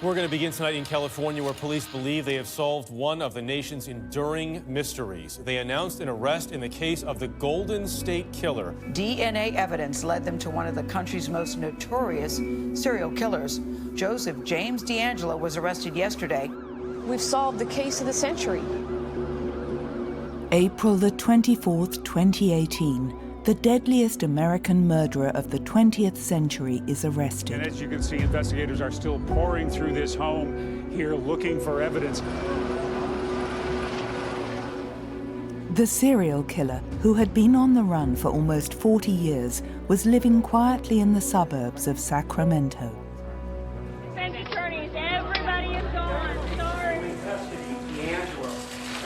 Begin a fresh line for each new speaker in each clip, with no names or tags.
We're going to begin tonight in California, where police believe they have solved one of the nation's enduring mysteries. They announced an arrest in the case of the Golden State Killer.
DNA evidence led them to one of the country's most notorious serial killers. Joseph James DeAngelo was arrested yesterday.
We've solved the case of the century.
April the 24th, 2018. The deadliest American murderer of the 20th century is arrested.
And as you can see, investigators are still pouring through this home here looking for evidence.
The serial killer, who had been on the run for almost 40 years, was living quietly in the suburbs of Sacramento.
Defense attorneys, everybody is gone. Sorry.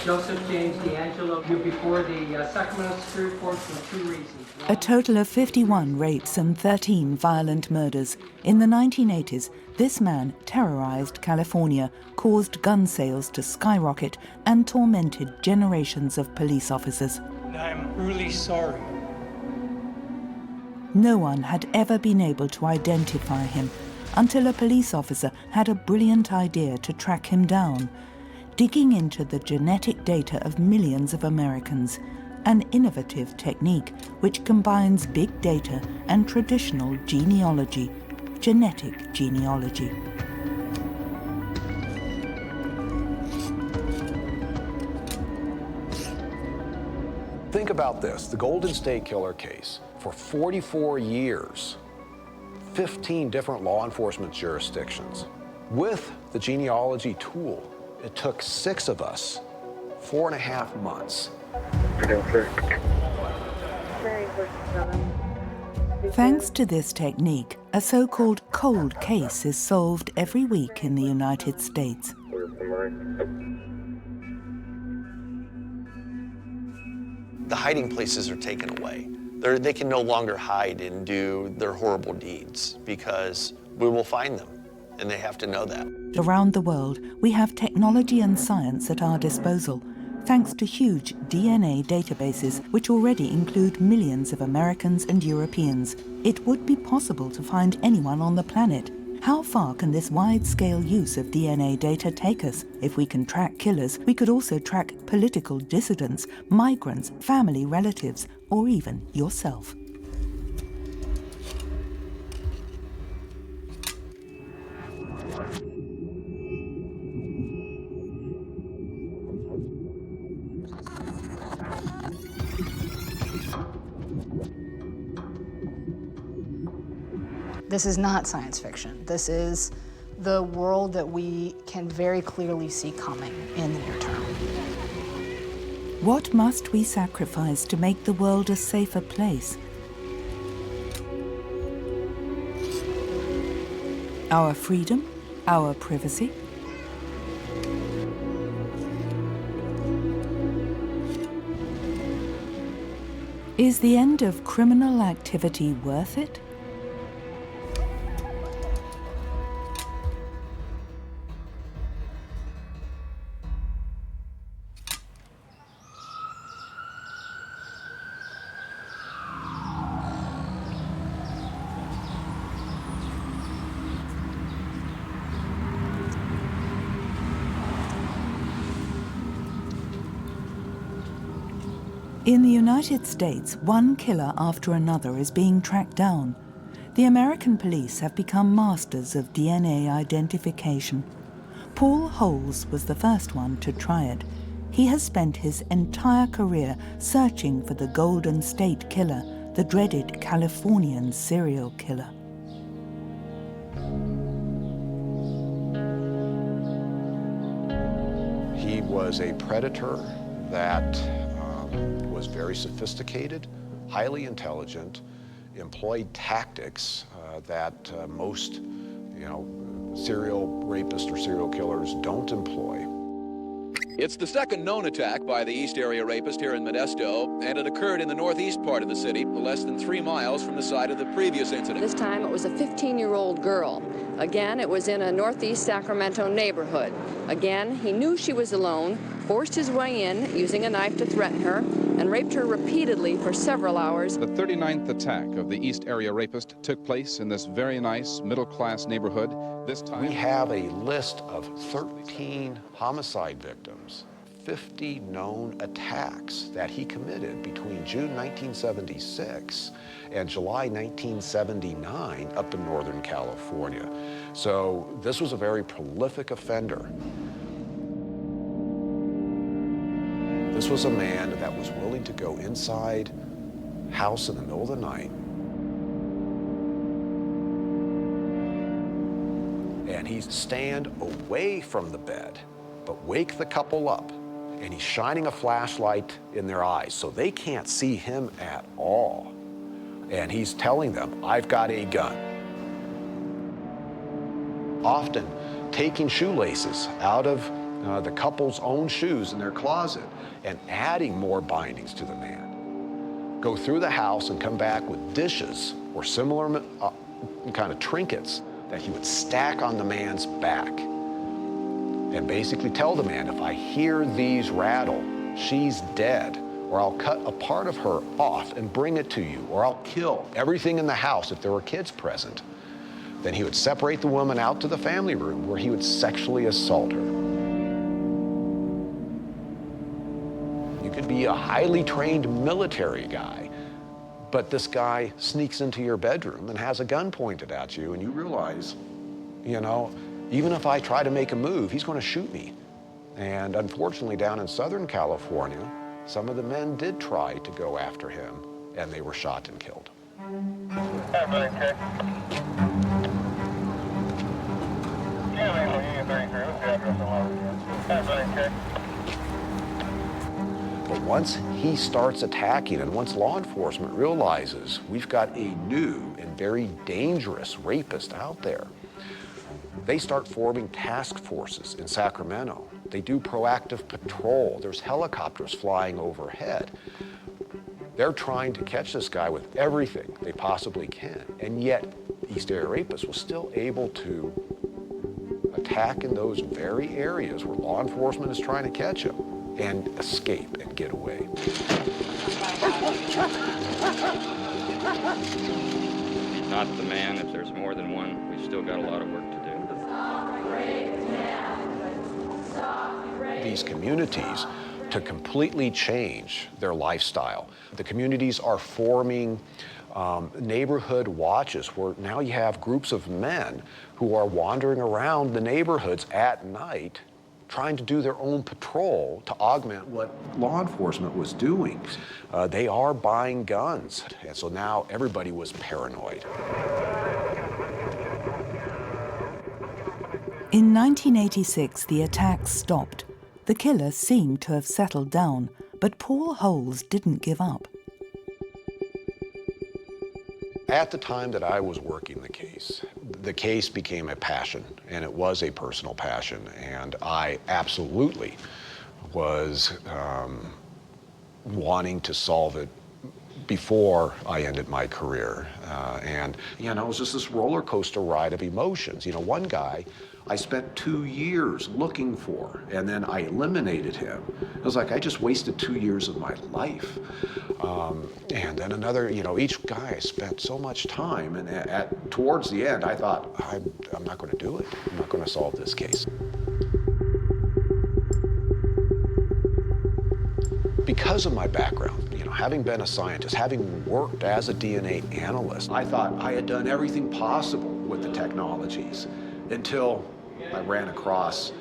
Joseph James DeAngelo, you're before the Sacramento Superior Court for 2 reasons.
A total of 51 rapes and 13 violent murders. In the 1980s, this man terrorized California, caused gun sales to skyrocket, and tormented generations of police officers.
I'm really sorry.
No one had ever been able to identify him until a police officer had a brilliant idea to track him down. Digging into the genetic data of millions of Americans, an innovative technique which combines big data and traditional genealogy, genetic genealogy.
Think about this, the Golden State Killer case. For 44 years, 15 different law enforcement jurisdictions. With the genealogy tool, it took 6 of us 4.5 months.
Thanks to this technique, a so-called cold case is solved every week in the United States.
The hiding places are taken away. They can no longer hide and do their horrible deeds because we will find them, and they have to know that.
Around the world, we have technology and science at our disposal, thanks to huge DNA databases which already include millions of Americans and Europeans. It would be possible to find anyone on the planet. How far can this wide-scale use of DNA data take us? If we can track killers, we could also track political dissidents, migrants, family relatives, or even yourself.
This is not science fiction. This is the world that we can very clearly see coming in the near term.
What must we sacrifice to make the world a safer place? Our freedom? Our privacy? Is the end of criminal activity worth it? In the United States, one killer after another is being tracked down. The American police have become masters of DNA identification. Paul Holes was the first one to try it. He has spent his entire career searching for the Golden State Killer, the dreaded Californian serial killer.
He was a predator that was very sophisticated, highly intelligent, employed tactics that most, serial rapists or serial killers don't employ.
It's the second known attack by the East Area rapist here in Modesto, and it occurred in the northeast part of the city, less than 3 miles from the site of the previous incident.
This time it was a 15-year-old girl. Again, it was in a northeast Sacramento neighborhood. Again, he knew she was alone, forced his way in using a knife to threaten her, and raped her repeatedly for several hours.
The 39th attack of the East Area Rapist took place in this very nice middle-class neighborhood. This time
we have a list of 13 homicide victims, 50 known attacks that he committed between June 1976 and July 1979 up in Northern California. So this was a very prolific offender. This was a man that was willing to go inside house in the middle of the night and he'd stand away from the bed, but wake the couple up, and he's shining a flashlight in their eyes so they can't see him at all. And he's telling them, "I've got a gun." Often taking shoelaces out of the couple's own shoes in their closet and adding more bindings to the man. Go through the house and come back with dishes or similar kind of trinkets that he would stack on the man's back and basically tell the man, "If I hear these rattle, she's dead, or I'll cut a part of her off and bring it to you, or I'll kill everything in the house if there were kids present." Then he would separate the woman out to the family room where he would sexually assault her. You could be a highly trained military guy, but this guy sneaks into your bedroom and has a gun pointed at you, and you realize, you know, even if I try to make a move, he's going to shoot me. And unfortunately, down in Southern California, some of the men did try to go after him, and they were shot and killed. But once he starts attacking, and once law enforcement realizes we've got a new and very dangerous rapist out there, they start forming task forces in Sacramento. They do proactive patrol. There's helicopters flying overhead. They're trying to catch this guy with everything they possibly can. And yet, East Area Rapist was still able to attack in those very areas where law enforcement is trying to catch him and escape and get away.
He's not the man. If there's more than one, we've still got a lot of work to do.
These communities to completely change their lifestyle. The communities are forming neighborhood watches where now you have groups of men who are wandering around the neighborhoods at night trying to do their own patrol to augment what law enforcement was doing. They are buying guns, and so now everybody was paranoid.
In 1986, the attacks stopped. The killer seemed to have settled down, but Paul Holes didn't give up.
At the time that I was working the case became a passion, and it was a personal passion, and I absolutely was wanting to solve it before I ended my career. And, you know, it was just this roller coaster ride of emotions. You know, one guy I spent 2 years looking for, and then I eliminated him. It was like I just wasted 2 years of my life. And then another, you know, each guy I spent so much time, and towards the end, I thought, I'm not going to do it. I'm not going to solve this case. Because of my background, you know, having been a scientist, having worked as a DNA analyst, I thought I had done everything possible with the technologies until I ran across,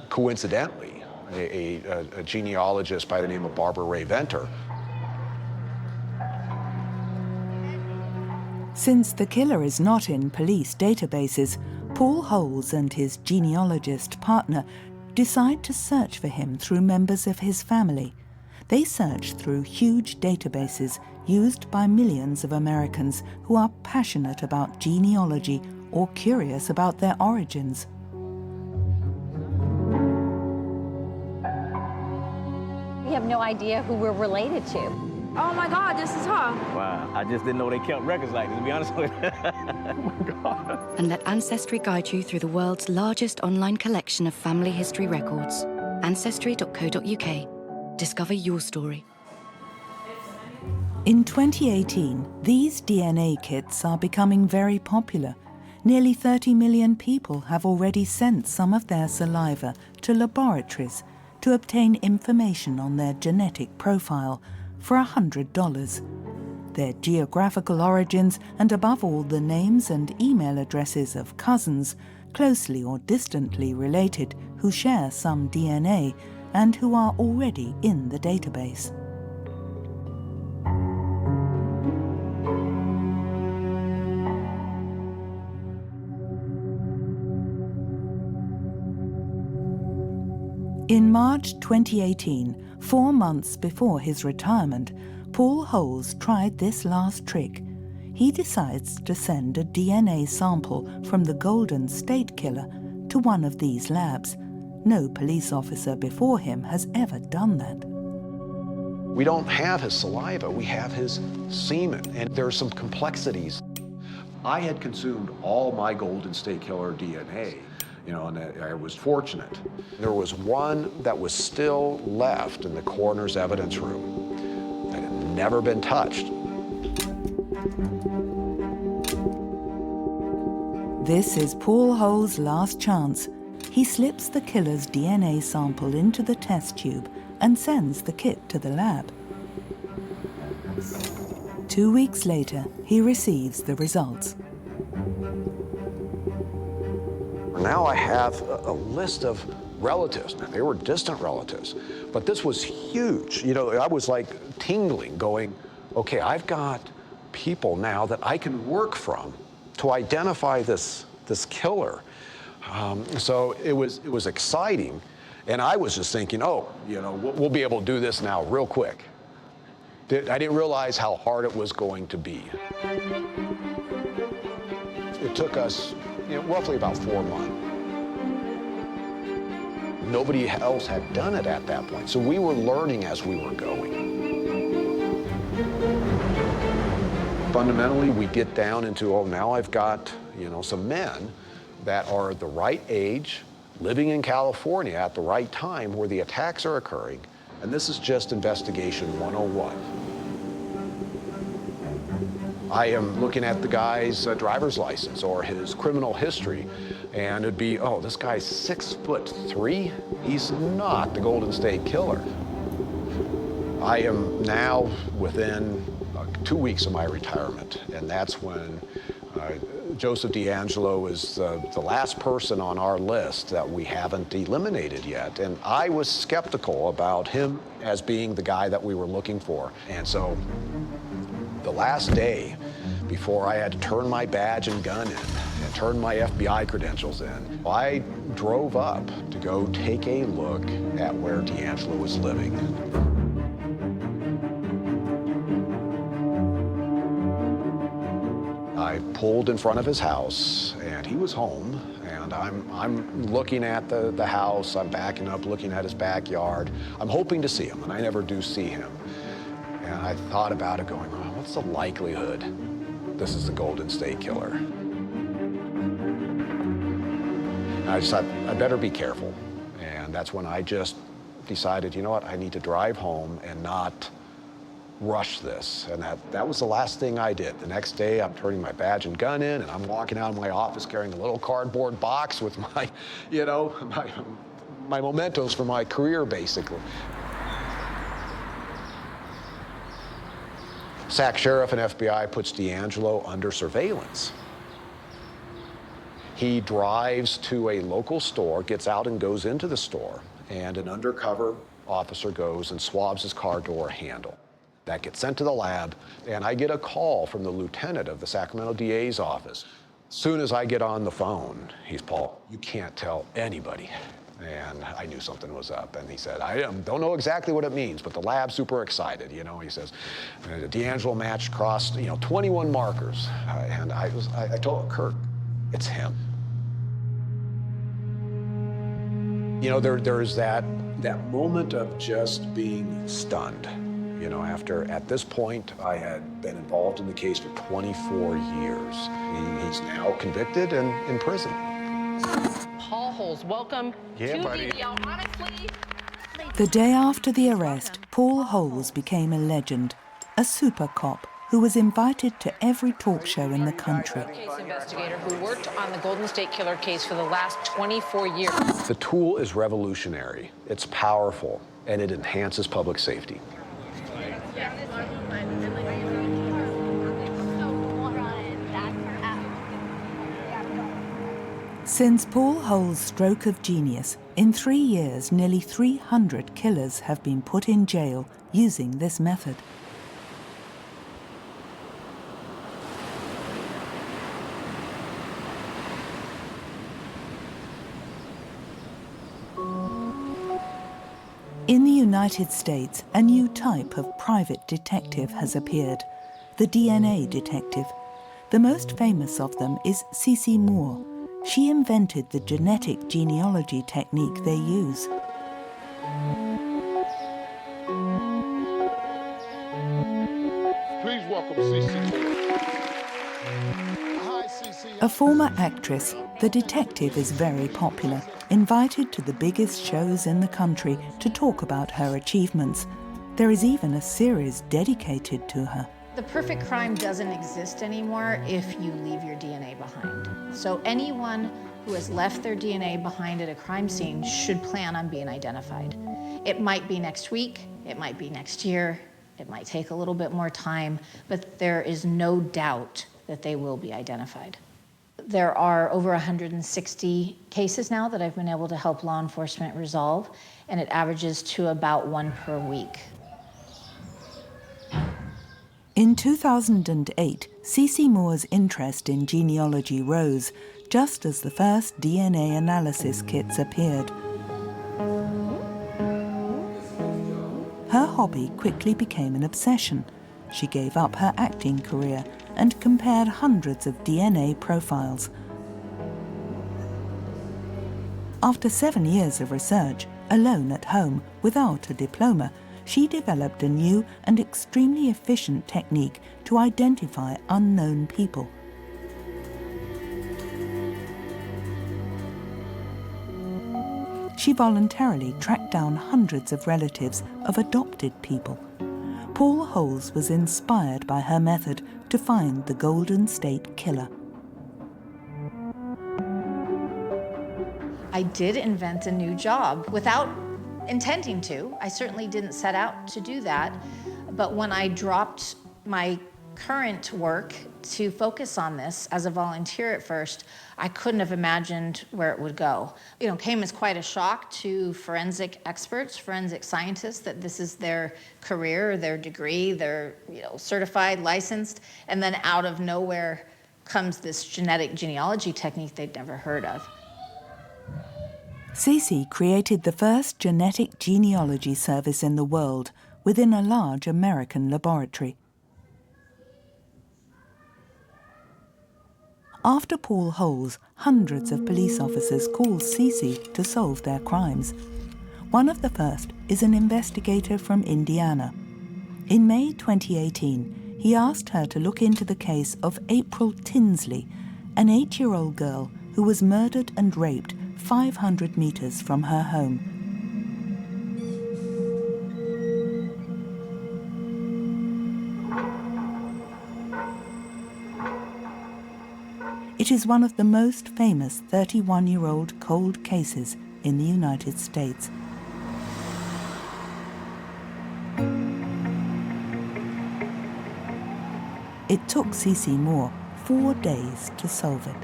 coincidentally, a genealogist by the name of Barbara Ray Venter.
Since the killer is not in police databases, Paul Holes and his genealogist partner decide to search for him through members of his family. They search through huge databases used by millions of Americans who are passionate about genealogy or curious about their origins.
We have no idea who we're related to.
Oh my God, this is her.
Wow, I just didn't know they kept records like this, to be honest with you. Oh my God.
And let Ancestry guide you through the world's largest online collection of family history records. Ancestry.co.uk. Discover your story.
In 2018, these DNA kits are becoming very popular. Nearly 30 million people have already sent some of their saliva to laboratories to obtain information on their genetic profile for $100. Their geographical origins and above all the names and email addresses of cousins, closely or distantly related, who share some DNA and who are already in the database. In March 2018, 4 months before his retirement, Paul Holes tried this last trick. He decides to send a DNA sample from the Golden State Killer to one of these labs. No police officer before him has ever done that.
We don't have his saliva, we have his semen, and there are some complexities. I had consumed all my Golden State Killer DNA, and I was fortunate. There was one that was still left in the coroner's evidence room that had never been touched.
This is Paul Holes' last chance. He slips the killer's DNA sample into the test tube and sends the kit to the lab. 2 weeks later, he receives the results.
Now I have a list of relatives. Now, they were distant relatives, but this was huge. I was like tingling, going, okay, I've got people now that I can work from to identify this killer. So it was exciting, and I was just thinking, we'll be able to do this now real quick. I didn't realize how hard it was going to be. It took us roughly about 4 months. Nobody else had done it at that point, so we were learning as we were going. Fundamentally, we get down into, now I've got, some men that are the right age, living in California at the right time where the attacks are occurring, and this is just investigation 101. I am looking at the guy's driver's license or his criminal history, and it'd be, this guy's 6'3". He's not the Golden State Killer. I am now within 2 weeks of my retirement, and that's when Joseph DeAngelo is the last person on our list that we haven't eliminated yet. And I was skeptical about him as being the guy that we were looking for. And so the last day before I had to turn my badge and gun in and turn my FBI credentials in, I drove up to go take a look at where DeAngelo was living. I pulled in front of his house, and he was home, and I'm looking at the house, I'm backing up, looking at his backyard. I'm hoping to see him, and I never do see him. And I thought about it going, what's the likelihood this is the Golden State Killer? And I just thought, I better be careful. And that's when I just decided, you know what, I need to drive home and not rush this. And that was the last thing I did. The next day, I'm turning my badge and gun in, and I'm walking out of my office carrying a little cardboard box with my, my mementos for my career, basically. Sac Sheriff and FBI puts DeAngelo under surveillance. He drives to a local store, gets out and goes into the store, and an undercover officer goes and swabs his car door handle. That gets sent to the lab, and I get a call from the lieutenant of the Sacramento DA's office. As soon as I get on the phone, he's, Paul, you can't tell anybody. And I knew something was up, and he said, I don't know exactly what it means, but the lab's super excited, He says, DeAngelo matched across, 21 markers. And I told Kirk, it's him. There's that moment of just being stunned. At this point, I had been involved in the case for 24 years. He's now convicted and in prison.
Paul Holes, welcome to the honestly.
The day after the arrest, Paul Holes became a legend. a super cop who was invited to every talk show in the country.
Case investigator who worked on the Golden State Killer case for the last 24 years.
The tool is revolutionary, it's powerful, and it enhances public safety.
Since Paul Hole's stroke of genius, in 3 years, nearly 300 killers have been put in jail using this method. In the United States, a new type of private detective has appeared, the DNA detective. The most famous of them is C.C. Moore. She invented the genetic genealogy technique they use.
Please welcome C.C. Moore. Hi, C.C.
A former actress, the detective is very popular, invited to the biggest shows in the country to talk about her achievements. There is even a series dedicated to her.
The perfect crime doesn't exist anymore if you leave your DNA behind. So anyone who has left their DNA behind at a crime scene should plan on being identified. It might be next week, it might be next year, it might take a little bit more time, but there is no doubt that they will be identified. There are over 160 cases now that I've been able to help law enforcement resolve, and it averages to about 1 per week.
In 2008, C.C. Moore's interest in genealogy rose, just as the first DNA analysis kits appeared. Her hobby quickly became an obsession. She gave up her acting career and compared hundreds of DNA profiles. After 7 years of research, alone at home, without a diploma, she developed a new and extremely efficient technique to identify unknown people. She voluntarily tracked down hundreds of relatives of adopted people. Paul Holes was inspired by her method to find the Golden State Killer.
I did invent a new job without intending to. I certainly didn't set out to do that. But when I dropped my current work to focus on this as a volunteer at first, I couldn't have imagined where it would go. You know, it came as quite a shock to forensic experts, forensic scientists, that this is their career, their degree, they're certified, licensed, and then out of nowhere comes this genetic genealogy technique they'd never heard of.
C.C. created the first genetic genealogy service in the world within a large American laboratory. After Paul Holes, hundreds of police officers called C.C. to solve their crimes. One of the first is an investigator from Indiana. In May 2018, he asked her to look into the case of April Tinsley, an 8-year-old girl who was murdered and raped 500 meters from her home. It is one of the most famous 31-year-old cold cases in the United States. It took C.C. Moore 4 days to solve it.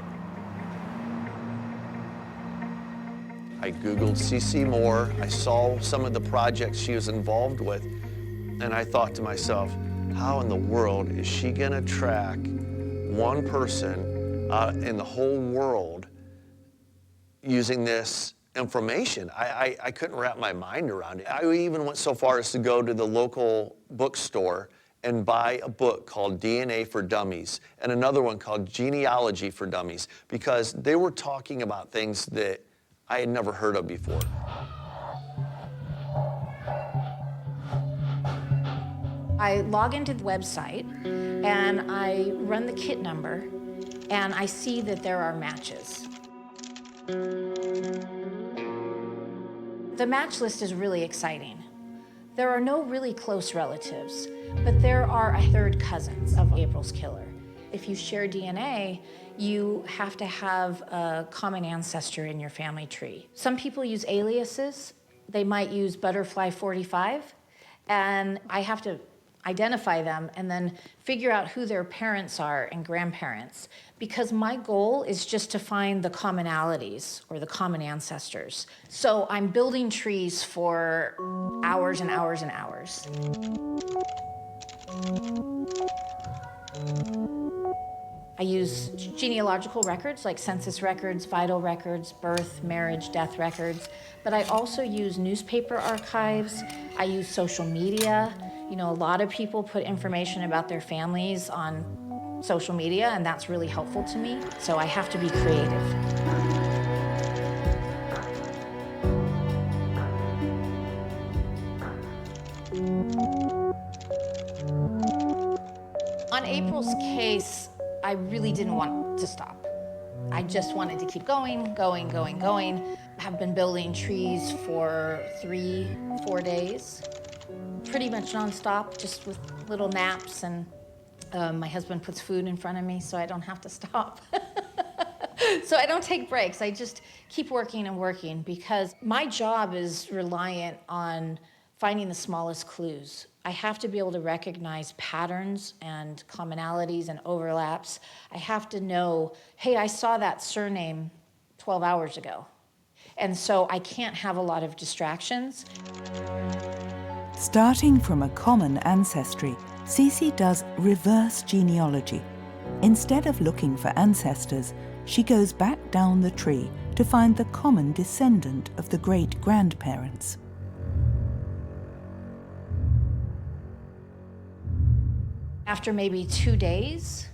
I Googled C.C. Moore, I saw some of the projects she was involved with, and I thought to myself, how in the world is she gonna track one person in the whole world using this information? I couldn't wrap my mind around it. I even went so far as to go to the local bookstore and buy a book called DNA for Dummies and another one called Genealogy for Dummies, because they were talking about things that I had never heard of before.
I log into the website and I run the kit number and I see that there are matches. The match list is really exciting. There are no really close relatives, but there are third cousins of April's killer. If you share DNA, you have to have a common ancestor in your family tree. Some people use aliases. They might use Butterfly 45, and I have to identify them and then figure out who their parents are and grandparents, because my goal is just to find the commonalities or the common ancestors. So I'm building trees for hours and hours and hours. I use genealogical records like census records, vital records, birth, marriage, death records, but I also use newspaper archives. I use social media. You know, a lot of people put information about their families on social media, and that's really helpful to me, so I have to be creative. On April's case, I really didn't want to stop. I just wanted to keep going. Have been building trees for 3-4 days, pretty much nonstop, just with little naps, and my husband puts food in front of me so I don't have to stop. So I don't take breaks. I just keep working and working, because my job is reliant on finding the smallest clues. I have to be able to recognize patterns and commonalities and overlaps. I have to know, hey, I saw that surname 12 hours ago. And so I can't have a lot of distractions.
Starting from a common ancestry, Cece does reverse genealogy. Instead of looking for ancestors, she goes back down the tree to find the common descendant of the great-grandparents.
After maybe 2 days,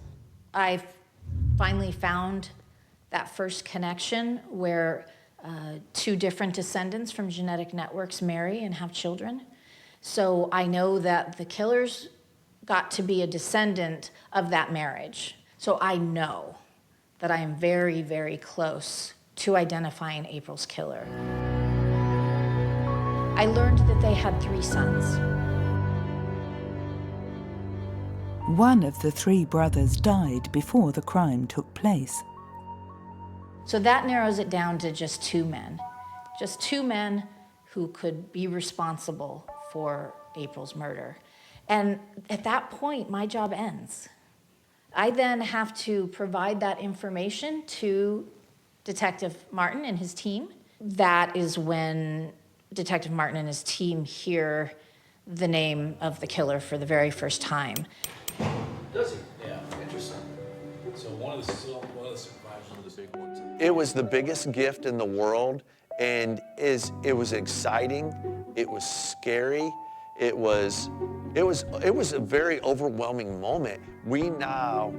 I finally found that first connection where 2 different descendants from genetic networks marry and have children. So I know that the killers got to be a descendant of that marriage. So I know that I am very, very close to identifying April's killer. I learned that they had 3 sons.
One of the 3 brothers died before the crime took place.
So that narrows it down to just 2 men. Just 2 men who could be responsible for April's murder. And at that point, my job ends. I then have to provide that information to Detective Martin and his team. That is when Detective Martin and his team hear the name of the killer for the very first time.
Does he? Yeah, interesting. So one of the surprises of the big ones.
It was the biggest gift in the world, and it was exciting, it was scary, it was a very overwhelming moment. We now,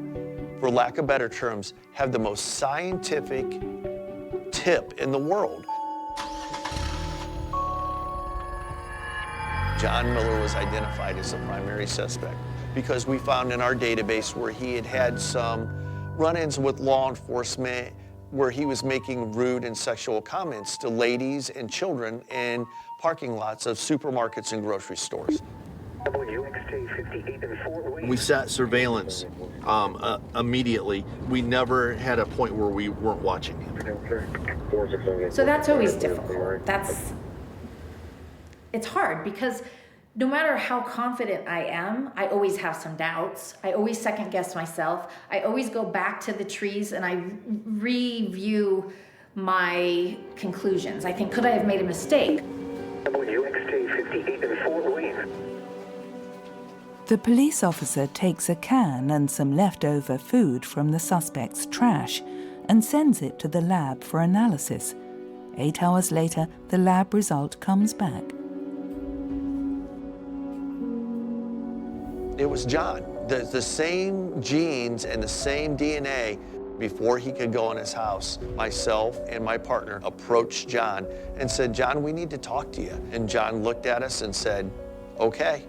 for lack of better terms, have the most scientific tip in the world. John Miller was identified as the primary suspect because we found in our database where he had had some run-ins with law enforcement where he was making rude and sexual comments to ladies and children in parking lots of supermarkets and grocery stores.
We set surveillance immediately. We never had a point where we weren't watching him.
So that's always difficult. It's hard because no matter how confident I am, I always have some doubts. I always second guess myself. I always go back to the trees and I review my conclusions. I think, could I have made a mistake?
The police officer takes a can and some leftover food from the suspect's trash and sends it to the lab for analysis. 8 hours later, the lab result comes back.
It was John. The same genes and the same DNA. Before he could go in his house, myself and my partner approached John and said, John, we need to talk to you. And John looked at us and said, okay.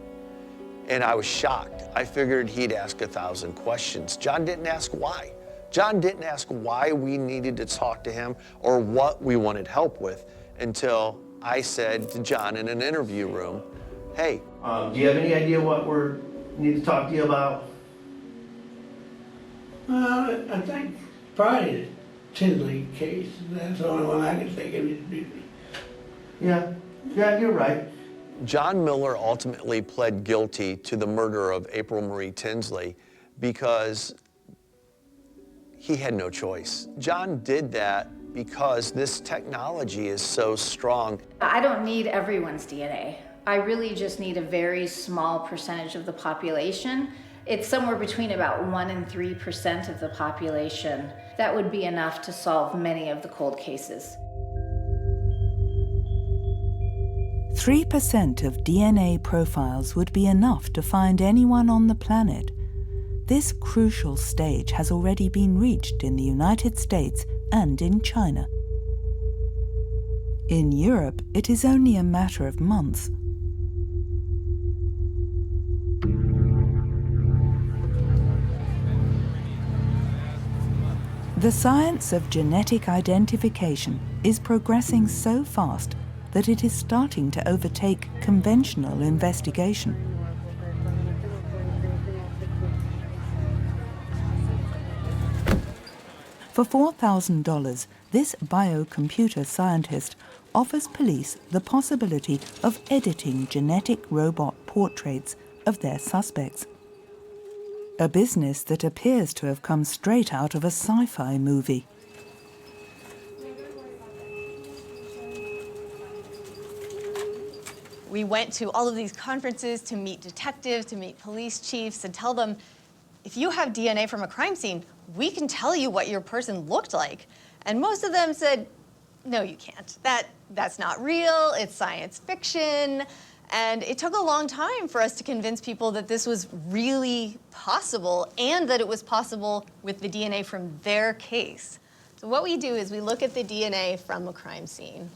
And I was shocked. I figured he'd ask 1,000 questions. John didn't ask why. John didn't ask why we needed to talk to him or what we wanted help with until I said to John in an interview room, hey.
Do you have any idea what we need to talk to you about?
I think probably the Tinsley case. That's the only one I can think of.
Yeah, you're right.
John Miller ultimately pled guilty to the murder of April Marie Tinsley because he had no choice. John did that because this technology is so strong.
I don't need everyone's DNA. I really just need a very small percentage of the population. It's somewhere between about 1% and 3% of the population. That would be enough to solve many of the cold cases.
3% of DNA profiles would be enough to find anyone on the planet. This crucial stage has already been reached in the United States and in China. In Europe, it is only a matter of months. The science of genetic identification is progressing so fast that it is starting to overtake conventional investigation. For $4,000, this biocomputer scientist offers police the possibility of editing genetic robot portraits of their suspects. A business that appears to have come straight out of a sci-fi movie.
We went to all of these conferences to meet detectives, to meet police chiefs, and tell them, if you have DNA from a crime scene, we can tell you what your person looked like. And most of them said, no, you can't. That's not real, it's science fiction. And it took a long time for us to convince people that this was really possible and that it was possible with the DNA from their case. So what we do is we look at the DNA from a crime scene.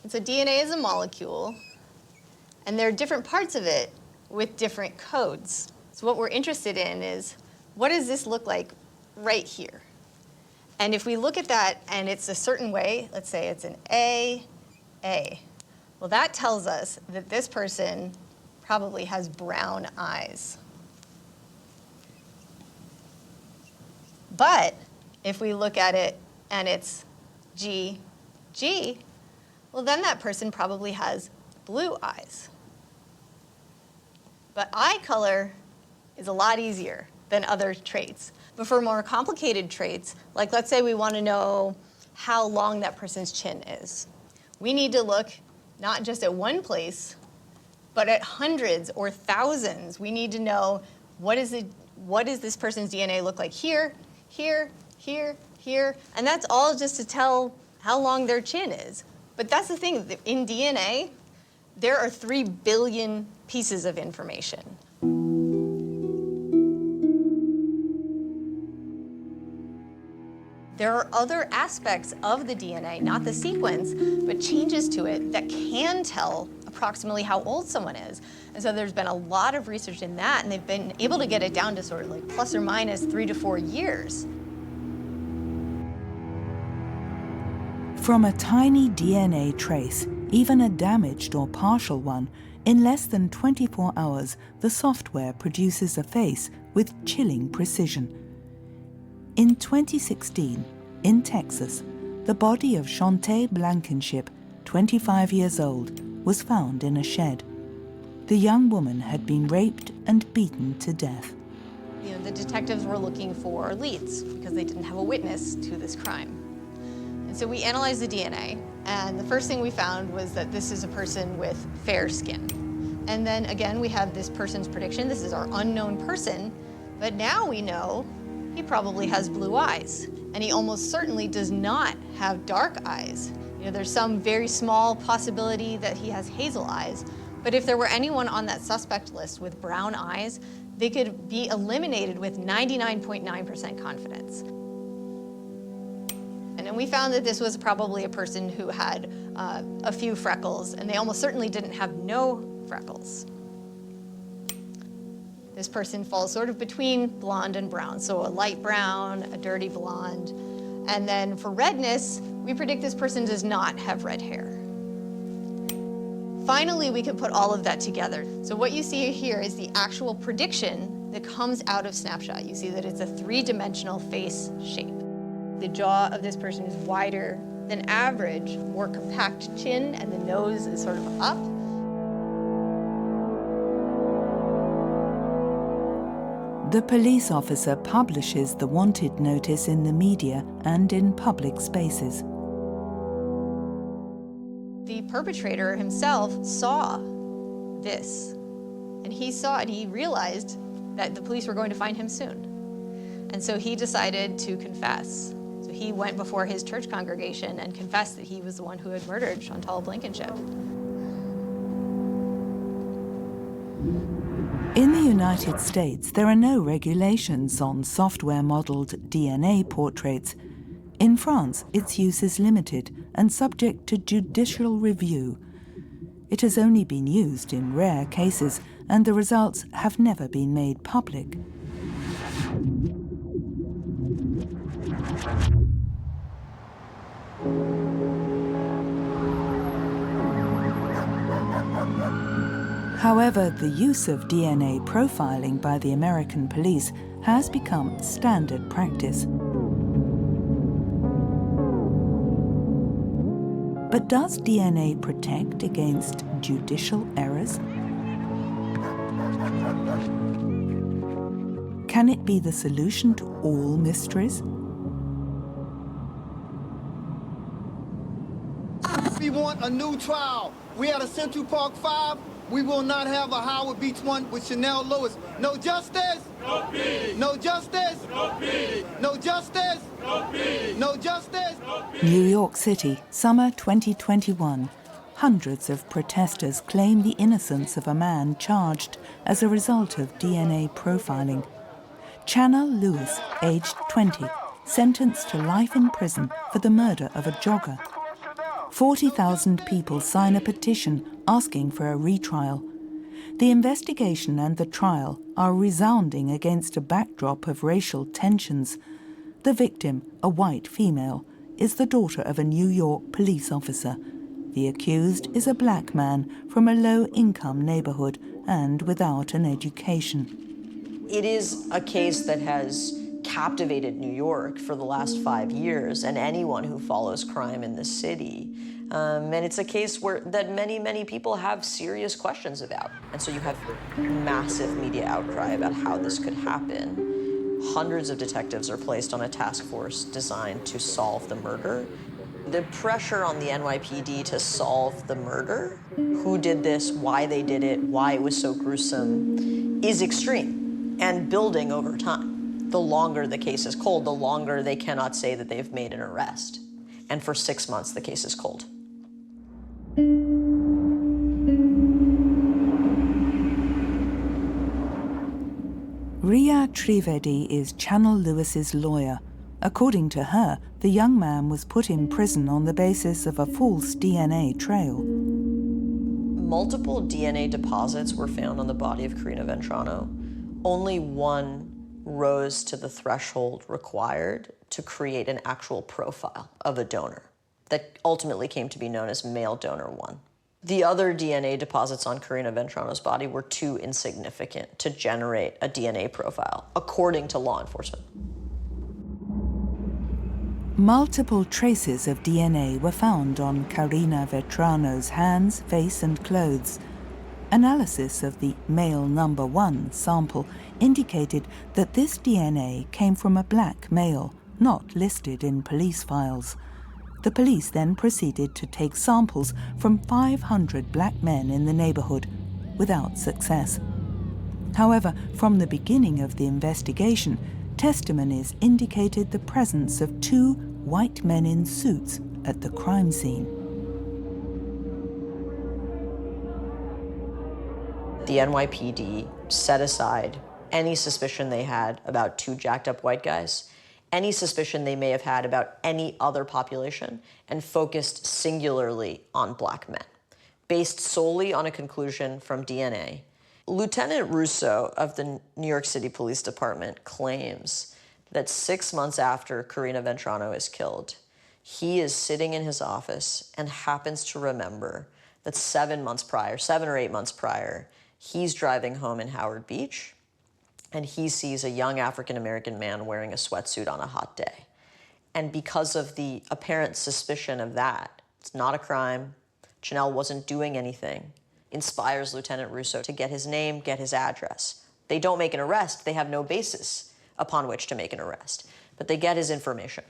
And so DNA is a molecule, and there are different parts of it with different codes. So what we're interested in is, what does this look like right here? And if we look at that and it's a certain way, let's say it's an A, well, that tells us that this person probably has brown eyes. But if we look at it and it's G, well, then that person probably has blue eyes. But eye color is a lot easier than other traits. But for more complicated traits, like let's say we want to know how long that person's chin is, we need to look not just at one place, but at hundreds or thousands. We need to know what does this person's DNA look like here, here, here, here, and that's all just to tell how long their chin is. But that's the thing, in DNA, there are 3 billion pieces of information. There are other aspects of the DNA, not the sequence, but changes to it that can tell approximately how old someone is. And so there's been a lot of research in that, and they've been able to get it down to sort of like plus or minus 3 to 4 years.
From a tiny DNA trace, even a damaged or partial one, in less than 24 hours, the software produces a face with chilling precision. In 2016, in Texas, the body of Shante Blankenship, 25 years old, was found in a shed. The young woman had been raped and beaten to death.
You know, the detectives were looking for leads because they didn't have a witness to this crime. And so we analyzed the DNA, and the first thing we found was that this is a person with fair skin. And then again, we have this person's prediction. This is our unknown person, but now we know he probably has blue eyes, and he almost certainly does not have dark eyes. You know, there's some very small possibility that he has hazel eyes, but if there were anyone on that suspect list with brown eyes, they could be eliminated with 99.9% confidence. And then we found that this was probably a person who had a few freckles, and they almost certainly didn't have no freckles. This person falls sort of between blonde and brown, so a light brown, a dirty blonde. And then for redness, we predict this person does not have red hair. finally, we can put all of that together. So what you see here is the actual prediction that comes out of Snapshot. You see that it's a three-dimensional face shape. The jaw of this person is wider than average, more compact chin, and the nose is sort of up.
The police officer publishes the wanted notice in the media and in public spaces.
The perpetrator himself saw this, and he saw it. He realized that the police were going to find him soon. And so he decided to confess. So he went before his church congregation and confessed that he was the one who had murdered Chantal Blankenship.
In the United States, there are no regulations on software-modeled DNA portraits. In France, its use is limited and subject to judicial review. It has only been used in rare cases, and the results have never been made public. However, the use of DNA profiling by the American police has become standard practice. But does DNA protect against judicial errors? Can it be the solution to all mysteries?
We want a new trial. We at a Central Park 5. We will not have a Howard Beach 1 with Chanel Lewis. No justice. No peace. No justice. No peace. No justice. No peace. No justice.
New York City, summer 2021. Hundreds of protesters claim the innocence of a man charged as a result of DNA profiling. Chanel Lewis, aged 20, sentenced to life in prison for the murder of a jogger. 40,000 people sign a petition asking for a retrial. The investigation and the trial are resounding against a backdrop of racial tensions. The victim, a white female, is the daughter of a New York police officer. The accused is a black man from a low-income neighborhood and without an education.
It is a case that has captivated New York for the last 5 years and anyone who follows crime in the city. And it's a case that many people have serious questions about. And so you have massive media outcry about how this could happen. Hundreds of detectives are placed on a task force designed to solve the murder. The pressure on the NYPD to solve the murder, who did this, why they did it, why it was so gruesome, is extreme and building over time. The longer the case is cold, the longer they cannot say that they've made an arrest. And for 6 months, the case is cold.
Ria Trivedi is Chanel Lewis's lawyer. According to her, the young man was put in prison on the basis of a false DNA trail.
Multiple DNA deposits were found on the body of Karina Ventrano. Only one rose to the threshold required to create an actual profile of a donor that ultimately came to be known as male donor 1. The other DNA deposits on Karina Ventrano's body were too insignificant to generate a DNA profile, according to law enforcement.
Multiple traces of DNA were found on Karina Ventrano's hands, face and clothes. Analysis of the male number 1 sample indicated that this DNA came from a black male, not listed in police files. The police then proceeded to take samples from 500 black men in the neighborhood, without success. However, from the beginning of the investigation, testimonies indicated the presence of 2 white men in suits at the crime scene.
The NYPD set aside any suspicion they had about 2 jacked up white guys, any suspicion they may have had about any other population, and focused singularly on black men, based solely on a conclusion from DNA. Lieutenant Russo of the New York City Police Department claims that 6 months after Karina Ventrano is killed, he is sitting in his office and happens to remember that 7 or 8 months prior, he's driving home in Howard Beach, and he sees a young African-American man wearing a sweatsuit on a hot day. And because of the apparent suspicion of that, it's not a crime, Janelle wasn't doing anything, inspires Lieutenant Russo to get his name, get his address. They don't make an arrest. They have no basis upon which to make an arrest, but they get his information.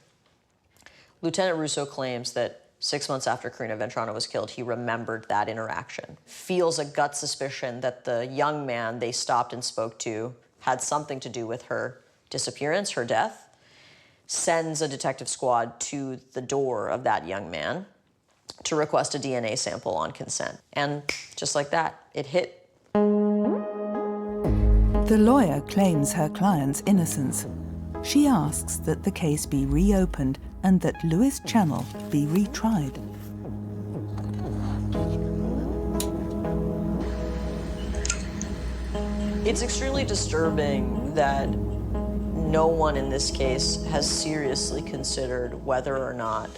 Lieutenant Russo claims that 6 months after Karina Ventrano was killed, he remembered that interaction, feels a gut suspicion that the young man they stopped and spoke to had something to do with her disappearance, her death, sends a detective squad to the door of that young man to request a DNA sample on consent. And just like that, it hit.
The lawyer claims her client's innocence. She asks that the case be reopened and that Lewis Channel be retried.
It's extremely disturbing that no one in this case has seriously considered whether or not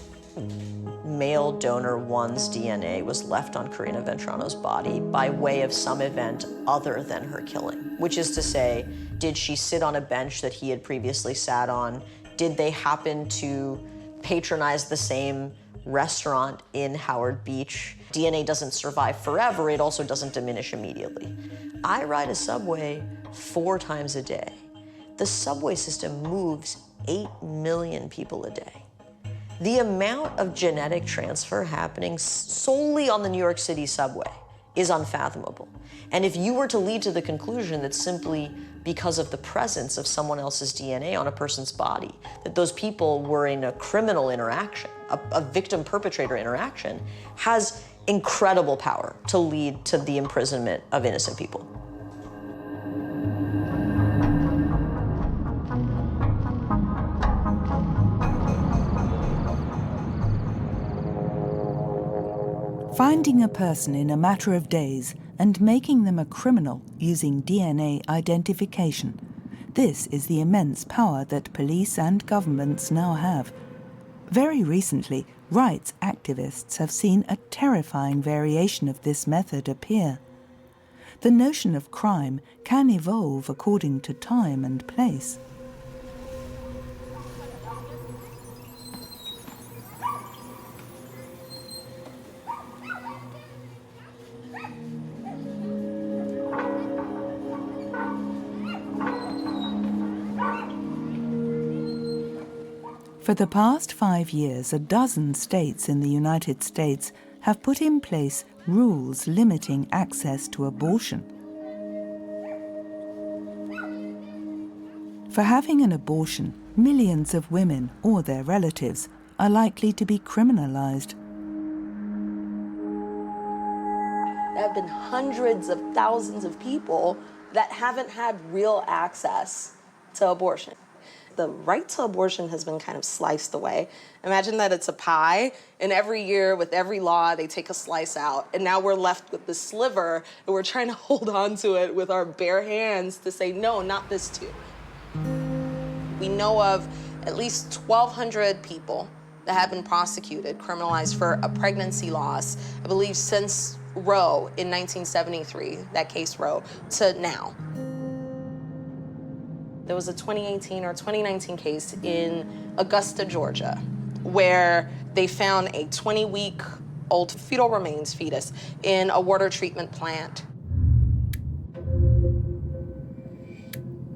male donor 1's DNA was left on Karina Ventrano's body by way of some event other than her killing. Which is to say, did she sit on a bench that he had previously sat on? Did they happen to patronize the same restaurant in Howard Beach? DNA doesn't survive forever, it also doesn't diminish immediately. I ride a subway 4 times a day. The subway system moves 8 million people a day. The amount of genetic transfer happening solely on the New York City subway is unfathomable. And if you were to lead to the conclusion that simply because of the presence of someone else's DNA on a person's body, that those people were in a criminal interaction, a victim-perpetrator interaction, has incredible power to lead to the imprisonment of innocent people.
Finding a person in a matter of days and making them a criminal using DNA identification. This is the immense power that police and governments now have. Very recently, rights activists have seen a terrifying variation of this method appear. The notion of crime can evolve according to time and place. For the past 5 years, a dozen states in the United States have put in place rules limiting access to abortion. For having an abortion, millions of women or their relatives are likely to be criminalized.
There have been hundreds of thousands of people that haven't had real access to abortion. The right to abortion has been kind of sliced away. Imagine that it's a pie, and every year with every law, they take a slice out, and now we're left with this sliver, and we're trying to hold on to it with our bare hands to say, no, not this too. We know of at least 1,200 people that have been prosecuted, criminalized for a pregnancy loss, I believe since Roe in 1973, that case Roe, to now. There was a 2018 or 2019 case in Augusta, Georgia, where they found a 20-week-old fetal remains fetus in a water treatment plant.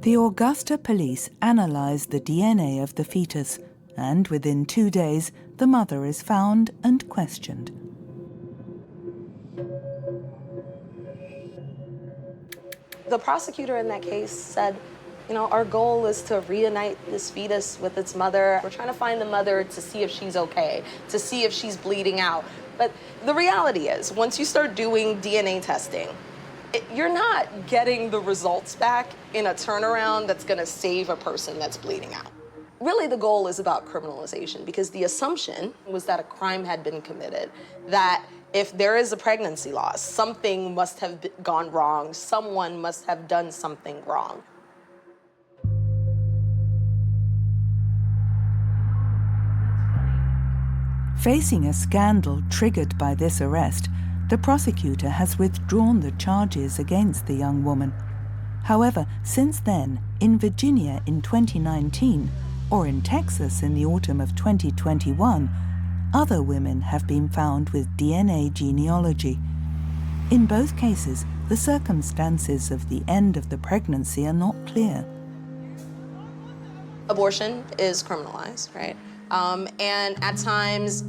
The Augusta police analyzed the DNA of the fetus, and within 2 days, the mother is found and questioned.
The prosecutor in that case said, you know, our goal is to reunite this fetus with its mother. We're trying to find the mother to see if she's okay, to see if she's bleeding out. But the reality is, once you start doing DNA testing, you're not getting the results back in a turnaround that's gonna save a person that's bleeding out. Really, the goal is about criminalization, because the assumption was that a crime had been committed, that if there is a pregnancy loss, something must have gone wrong, someone must have done something wrong.
Facing a scandal triggered by this arrest, The prosecutor has withdrawn the charges against the young woman. However, since then, in Virginia in 2019, or in Texas in the autumn of 2021, other women have been found with DNA genealogy. In both cases, the circumstances of the end of the pregnancy are not clear.
Abortion is criminalized, right? And at times,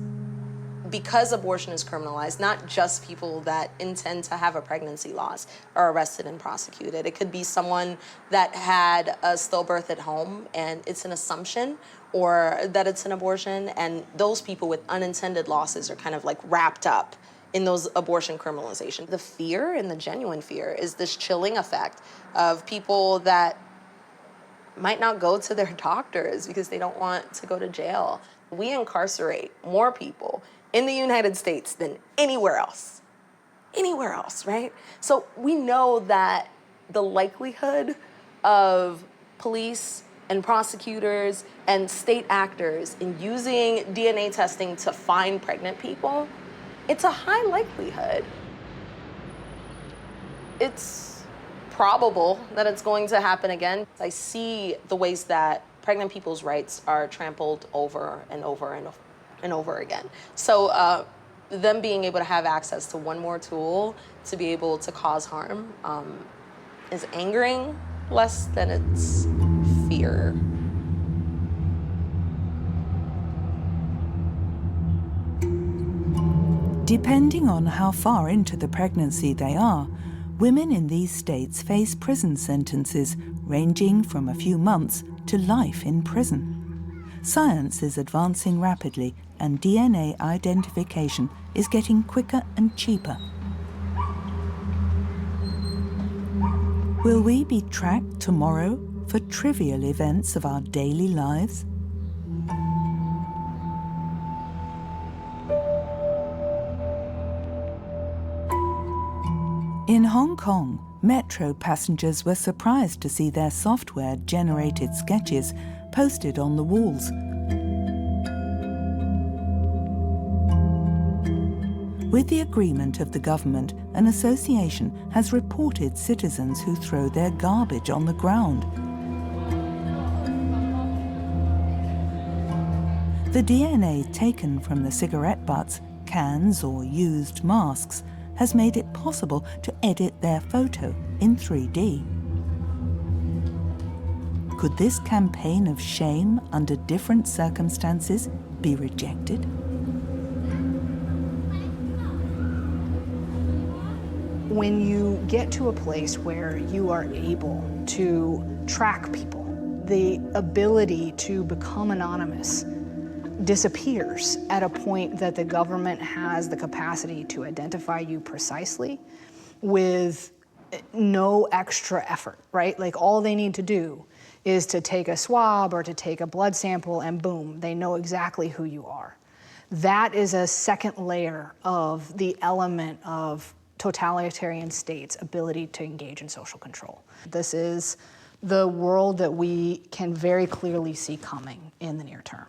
because abortion is criminalized, not just people that intend to have a pregnancy loss are arrested and prosecuted. It could be someone that had a stillbirth at home and it's an assumption or that it's an abortion, and those people with unintended losses are kind of like wrapped up in those abortion criminalization. The fear, and the genuine fear, is this chilling effect of people that might not go to their doctors because they don't want to go to jail. We incarcerate more people in the United States than anywhere else, right? So we know that the likelihood of police and prosecutors and state actors in using DNA testing to find pregnant people, it's a high likelihood. It's probable that it's going to happen again. I see the ways that pregnant people's rights are trampled over and over and over again. So them being able to have access to one more tool to be able to cause harm is angering less than it's fear.
Depending on how far into the pregnancy they are, women in these states face prison sentences ranging from a few months to life in prison. Science is advancing rapidly, and DNA identification is getting quicker and cheaper. Will we be tracked tomorrow for trivial events of our daily lives? In Hong Kong, metro passengers were surprised to see their software-generated sketches posted on the walls. With the agreement of the government, an association has reported citizens who throw their garbage on the ground. The DNA taken from the cigarette butts, cans or used masks has made it possible to edit their photo in 3D. Could this campaign of shame under different circumstances be rejected?
When you get to a place where you are able to track people, the ability to become anonymous disappears at a point that the government has the capacity to identify you precisely with no extra effort, right? Like all they need to do is to take a swab or to take a blood sample and boom, they know exactly who you are. That is a second layer of the element of totalitarian states' ability to engage in social control. This is the world that we can very clearly see coming in the near term.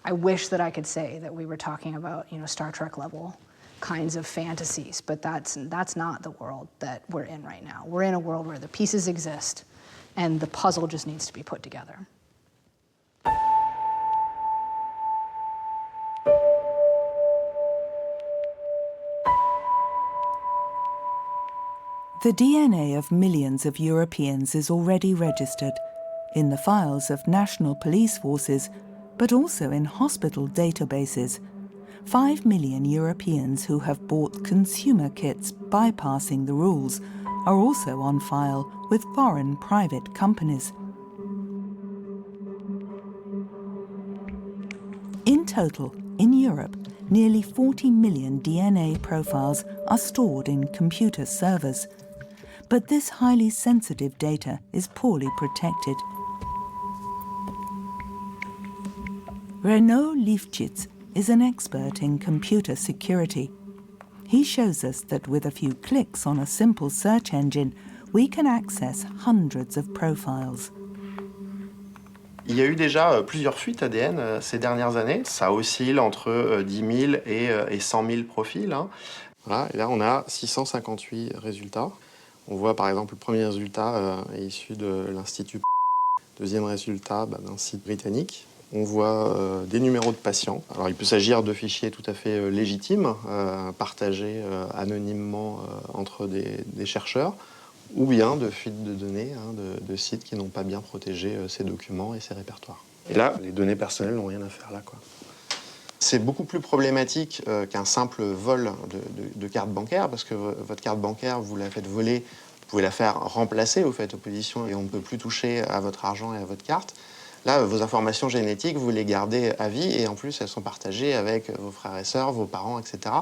I wish that I could say that we were talking about, Star Trek level kinds of fantasies, but that's not the world that we're in right now. We're in a world where the pieces exist and the puzzle just needs to be put together.
The DNA of millions of Europeans is already registered in the files of national police forces, but also in hospital databases. 5 million Europeans who have bought consumer kits bypassing the rules are also on file with foreign private companies. In total, in Europe, nearly 40 million DNA profiles are stored in computer servers. But this highly sensitive data is poorly protected. Renaud Lifchitz is an expert in computer security. He shows us that with a few clicks on a simple search engine, we can access hundreds of profiles.
Il y a eu déjà plusieurs fuites ADN ces dernières années. Ça oscille entre 10 000 et 100 000 profils. Voilà, et là, on a 658 résultats. On voit par exemple le premier résultat est issu de l'Institut. Deuxième résultat, d'un site britannique. On voit des numéros de patients. Alors, il peut s'agir de fichiers tout à fait légitimes, partagés anonymement entre des chercheurs, ou bien de fuites de données, de sites qui n'ont pas bien protégé ces documents et ces répertoires. Et là, les données personnelles n'ont rien à faire là, quoi. C'est beaucoup plus problématique qu'un simple vol de carte bancaire, parce que votre carte bancaire, vous la faites voler, vous pouvez la faire remplacer, vous faites opposition et on ne peut plus toucher à votre argent et à votre carte. Là, vos informations génétiques, vous les gardez à vie et en plus, elles sont partagées avec vos frères et sœurs, vos parents, etc.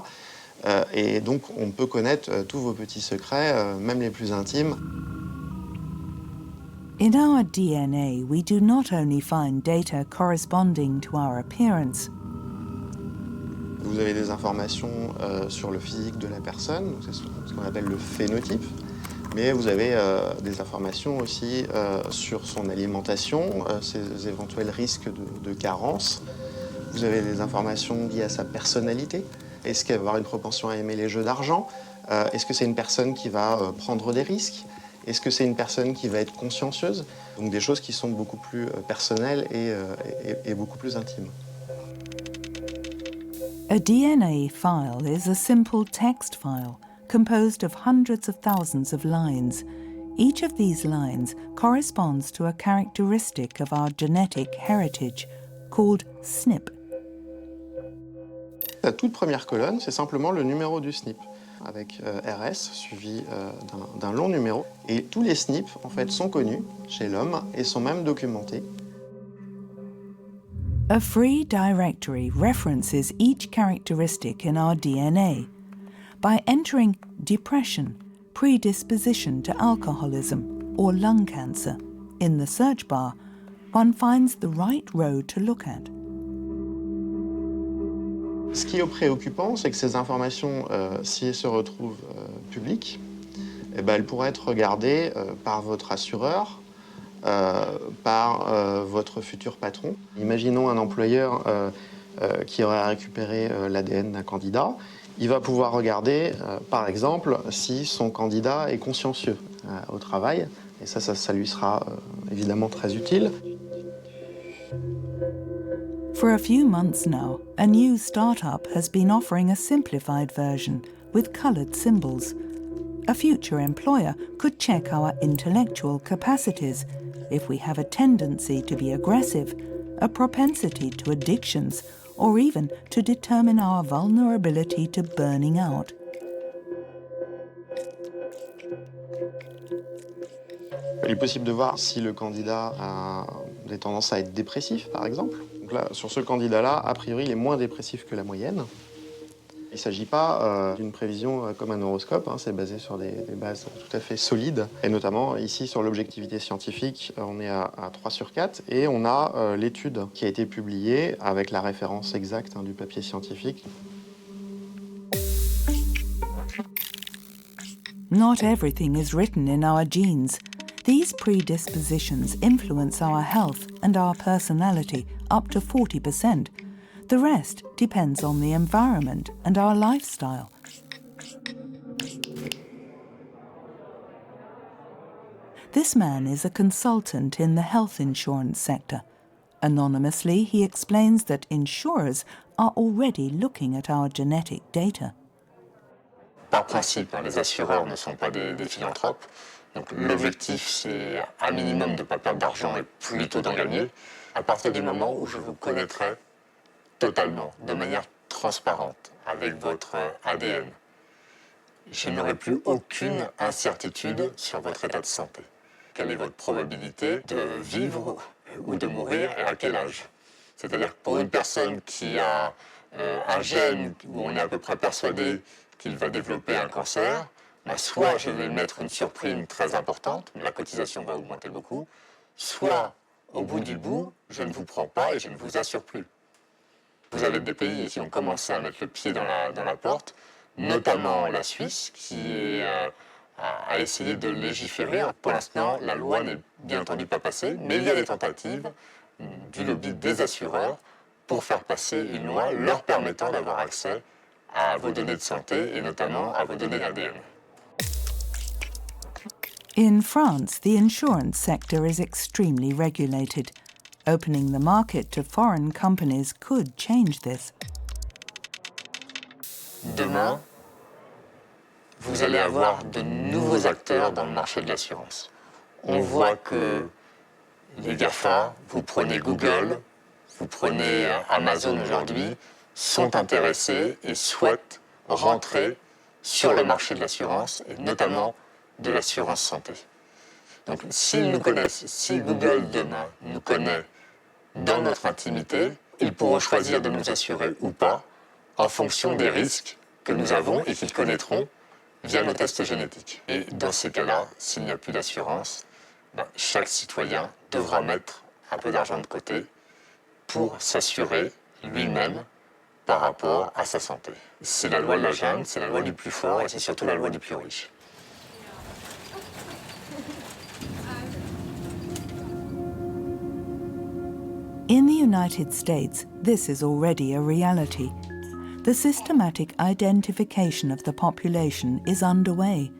Et donc, on peut connaître tous vos petits secrets, même les plus intimes.
In our DNA, we do not only find data corresponding to our appearance.
Vous avez des informations sur le physique de la personne, c'est ce qu'on appelle le phénotype, mais vous avez des informations aussi sur son alimentation, ses éventuels risques de carence. Vous avez des informations liées à sa personnalité. Est-ce qu'elle va avoir une propension à aimer les jeux d'argent? Est-ce que c'est une personne qui va prendre des risques? Est-ce que c'est une personne qui va être consciencieuse? Donc des choses qui sont beaucoup plus personnelles et beaucoup plus intimes.
A DNA file is a simple text file composed of hundreds of thousands of lines. Each of these lines corresponds to a characteristic of our genetic heritage, called SNP.
La toute première colonne, c'est simplement le numéro du SNP, avec RS suivi d'un long numéro. Et tous les SNP, en fait, sont connus chez l'homme et sont même documentés.
A free directory references each characteristic in our DNA. By entering depression, predisposition to alcoholism, or lung cancer in the search bar, one finds the right road to look at.
Ce qui est préoccupant, c'est que ces informations, si elles se retrouvent publiques, elles pourraient être regardées par votre assureur, par votre futur patron. Imaginons un employeur qui aurait récupéré l'ADN d'un candidat. Il va pouvoir regarder, par exemple, si son candidat est consciencieux au travail. Et ça lui sera évidemment très utile.
For a few months now, a new startup has been offering a simplified version with coloured symbols. A future employer could check our intellectual capacities, if we have a tendency to be aggressive, a propensity to addictions, or even to determine our vulnerability to burning out.
Il est possible de voir si le candidat a des tendances à être dépressif, par exemple. Donc là, sur ce candidat-là, a priori, il est moins dépressif que la moyenne. Il ne s'agit pas d'une prévision comme un horoscope, c'est basé sur des bases tout à fait solides. Et notamment, ici, sur l'objectivité scientifique, on est à 3 sur 4. Et on a l'étude qui a été publiée avec la référence exacte du papier scientifique.
Not everything is written in our genes. These predispositions influence our health and our personality up to 40%. The rest depends on the environment and our lifestyle. This man is a consultant in the health insurance sector. Anonymously, he explains that insurers are already looking at our genetic data.
Par principe, les assureurs ne sont pas des philanthropes. Donc l'objectif, c'est un minimum de ne pas perdre d'argent et plutôt d'en gagner. À partir du moment où je vous connaîtrai totalement, de manière transparente, avec votre ADN, je n'aurai plus aucune incertitude sur votre état de santé. Quelle est votre probabilité de vivre ou de mourir et à quel âge? C'est-à-dire que pour une personne qui a un gène où on est à peu près persuadé qu'il va développer un cancer, soit je vais mettre une surprime très importante, mais la cotisation va augmenter beaucoup, soit, au bout du bout, je ne vous prends pas et je ne vous assure plus. Vous avez des pays qui ont commencé à mettre le pied dans la porte, notamment la Suisse, qui a essayé de légiférer. Pour l'instant, la loi n'est bien entendu pas passée, mais il y a des tentatives du lobby des assureurs pour faire passer une loi leur permettant d'avoir accès à vos données de santé et notamment à vos données ADN.
In France, the insurance sector is extremely regulated. Opening the market to foreign companies could change this.
Demain, vous allez avoir de nouveaux acteurs dans le marché de l'assurance. On voit que les GAFA, vous prenez Google, vous prenez Amazon aujourd'hui, sont intéressés et souhaitent rentrer sur le marché de l'assurance et notamment de l'assurance santé. Donc s'ils nous connaissent, si Google demain nous connaît dans notre intimité, ils pourront choisir de nous assurer ou pas en fonction des risques que nous avons et qu'ils connaîtront via nos tests génétiques. Et dans ces cas-là, s'il n'y a plus d'assurance, chaque citoyen devra mettre un peu d'argent de côté pour s'assurer lui-même par rapport à sa santé. C'est la loi de la jungle, c'est la loi du plus fort et c'est surtout la loi du plus riche.
In the United States, this is already a reality. The systematic identification of the population is underway.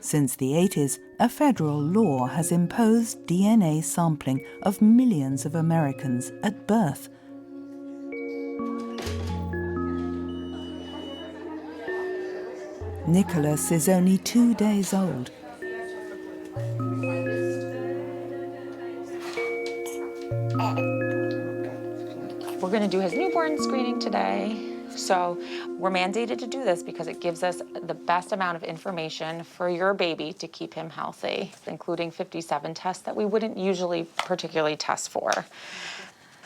Since the 80s, a federal law has imposed DNA sampling of millions of Americans at birth. Nicholas is only 2 days old.
We're going to do his newborn screening today. So we're mandated to do this because it gives us the best amount of information for your baby to keep him healthy, including 57 tests that we wouldn't usually particularly test for.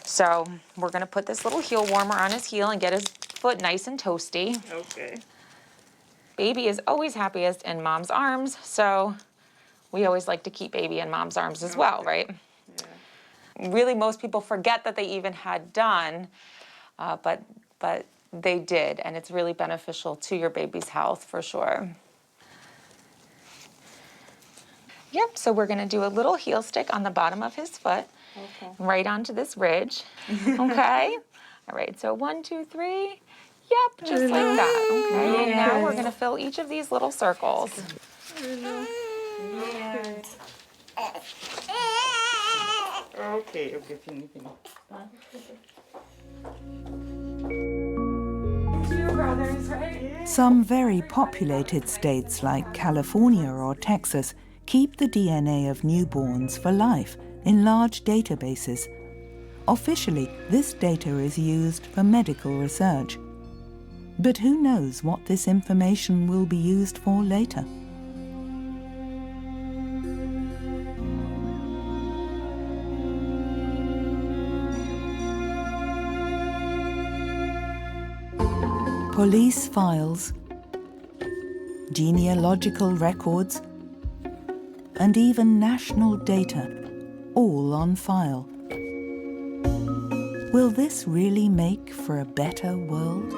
So we're going to put this little heel warmer on his heel and get his foot nice and toasty.
Okay.
Baby is always happiest in mom's arms, so we always like to keep baby in mom's arms as well, right? Yeah. Really, most people forget that they even had done, but they did, and it's really beneficial to your baby's health for sure. Yep, so we're gonna do a little heel stick on the bottom of his foot, right onto this ridge, okay? All right, so 1, 2, 3, yep, just like that, okay? And now we're gonna fill each of these little circles.
Okay, fini.
Some very populated states like California or Texas keep the DNA of newborns for life in large databases. Officially, this data is used for medical research. But who knows what this information will be used for later? Police files, genealogical records, and even national data, all on file. Will this really make for a better world?